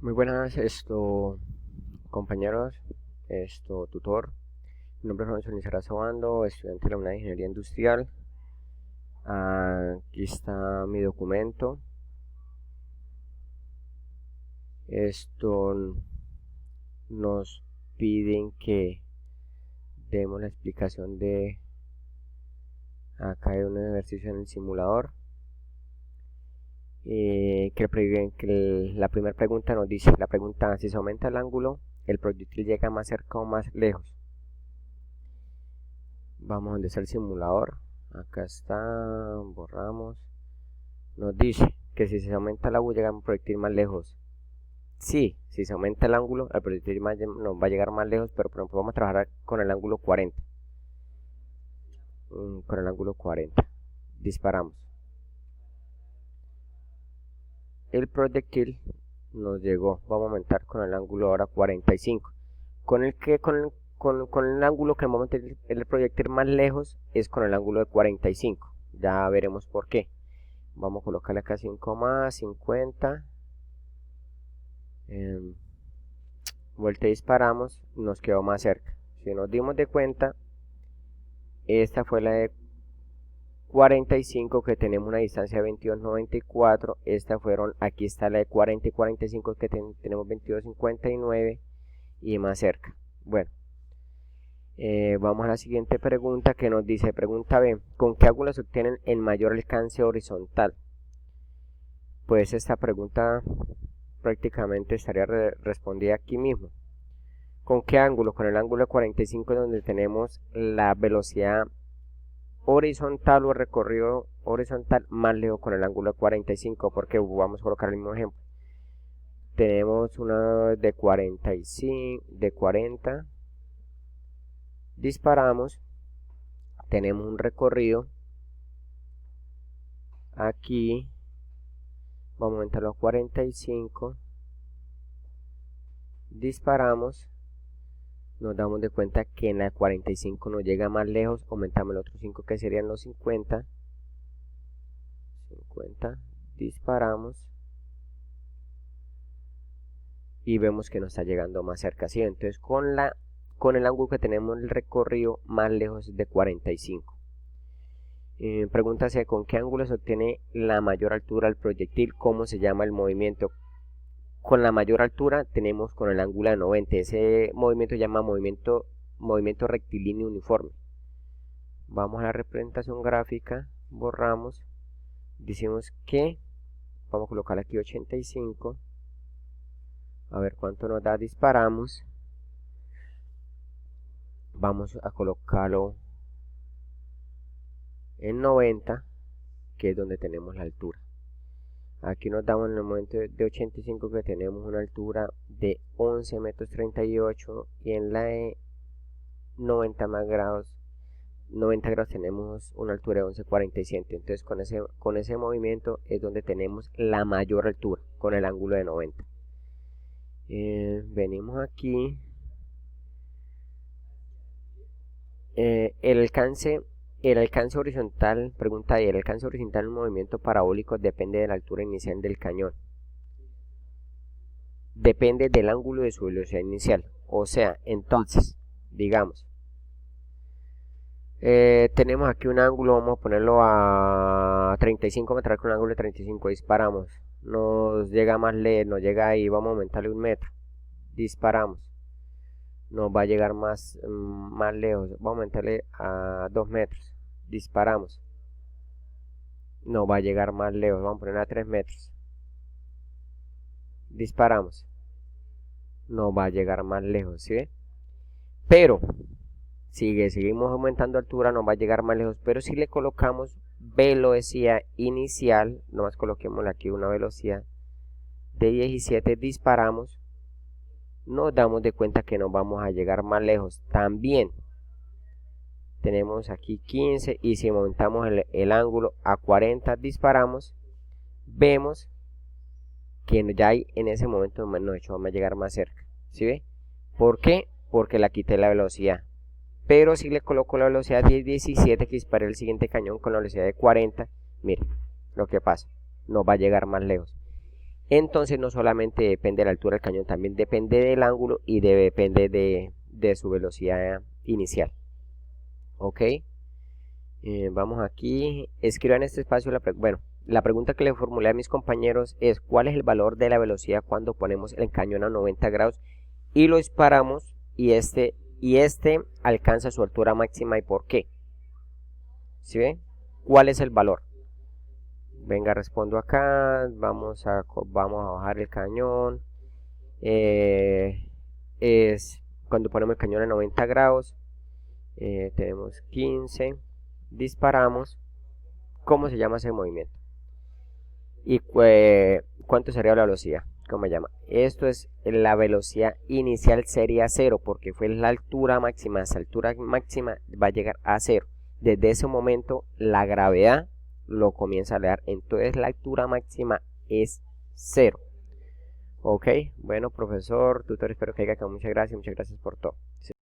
Muy buenas, compañeros, tutor. Mi nombre es Ronson Lizarazo Bando, estudiante de la Unidad de Ingeniería Industrial. Aquí está mi documento. Nos piden que demos la explicación de acá hay un ejercicio en el simulador. La primera pregunta nos dice, la pregunta: si se aumenta el ángulo, el proyectil llega más cerca o más lejos. Vamos donde está el simulador, acá está, borramos. Nos dice que si se aumenta el ángulo llega un proyectil más lejos. Sí, si se aumenta el ángulo, el proyectil nos va a llegar más lejos, pero por ejemplo vamos a trabajar con el ángulo 40. Con el ángulo 40. Disparamos. El proyectil nos llegó, vamos a aumentar con el ángulo ahora 45. Con el ángulo que vamos a meter el proyectil más lejos es con el ángulo de 45. Ya veremos por qué. Vamos a colocarle acá 5 más, 50. Vuelta y disparamos, nos quedó más cerca. Si nos dimos de cuenta, esta fue la de 45, que tenemos una distancia de 22,94. Aquí está la de 40 y 45, que tenemos 22,59 y más cerca. Bueno, vamos a la siguiente pregunta, que nos dice, pregunta B: ¿con qué ángulo se obtienen el mayor alcance horizontal? Pues esta pregunta prácticamente estaría respondida aquí mismo. ¿Con qué ángulo? Con el ángulo de 45, donde tenemos la velocidad horizontal o recorrido horizontal más lejos con el ángulo de 45, porque vamos a colocar el mismo ejemplo. Tenemos una de 45, de 40, disparamos, tenemos un recorrido aquí, vamos a aumentarlo a 45, disparamos, nos damos de cuenta que en la 45 nos llega más lejos, aumentamos el otro 5, que serían los 50, disparamos y vemos que nos está llegando más cerca, ¿sí? Entonces con el ángulo que tenemos el recorrido más lejos de 45. Pregunta C: ¿con qué ángulo se obtiene la mayor altura del proyectil? ¿Cómo se llama el movimiento? Con la mayor altura tenemos con el ángulo de 90. Ese movimiento se llama movimiento rectilíneo uniforme. Vamos a la representación gráfica, borramos, decimos que vamos a colocar aquí 85, a ver cuánto nos da, disparamos, vamos a colocarlo en 90, que es donde tenemos la altura. Aquí nos damos en el momento de 85 que tenemos una altura de 11 metros 38, y en la de 90 grados tenemos una altura de 11,47. Entonces con ese movimiento es donde tenemos la mayor altura, con el ángulo de 90. Venimos aquí, el alcance horizontal, pregunta ahí, el alcance horizontal en movimiento parabólico depende de la altura inicial del cañón. Depende del ángulo de su velocidad inicial. O sea, entonces, digamos, tenemos aquí un ángulo, vamos a ponerlo a 35, metros, con un ángulo de 35, disparamos, nos llega más lejos, nos llega ahí, vamos a aumentarle 1 metro, disparamos, nos va a llegar más lejos, vamos a aumentarle a 2 metros, disparamos, nos va a llegar más lejos, vamos a poner a 3 metros, disparamos, nos va a llegar más lejos, ¿sí? Pero seguimos aumentando altura, nos va a llegar más lejos, pero si le colocamos velocidad inicial, nomás coloquemos aquí una velocidad de 17, disparamos, nos damos de cuenta que nos vamos a llegar más lejos. También tenemos aquí 15, y si aumentamos el ángulo a 40, disparamos, vemos que ya hay en ese momento nos vamos a llegar más cerca, ¿sí ve? ¿Por qué? Porque le quité la velocidad. Pero si le coloco la velocidad de 17, que dispare el siguiente cañón con la velocidad de 40, miren lo que pasa, nos va a llegar más lejos. entonces no solamente depende de la altura del cañón, también depende del ángulo y depende de su velocidad inicial. Ok, vamos aquí, escriban en este espacio la pregunta que le formulé a mis compañeros es: ¿cuál es el valor de la velocidad cuando ponemos el cañón a 90 grados y lo disparamos y este alcanza su altura máxima y por qué? ¿Sí ve? ¿Cuál es el valor? Venga, respondo acá. Vamos a bajar el cañón. Es cuando ponemos el cañón a 90 grados. Tenemos 15. Disparamos. ¿Cómo se llama ese movimiento? ¿Y cuánto sería la velocidad? ¿Cómo se llama? Esto es la velocidad inicial, sería 0 porque fue la altura máxima. Esa altura máxima va a llegar a 0. Desde ese momento la gravedad lo comienza a leer, entonces la altura máxima es 0. Ok, bueno, profesor, tutor, espero que haya quedado. Muchas gracias por todo.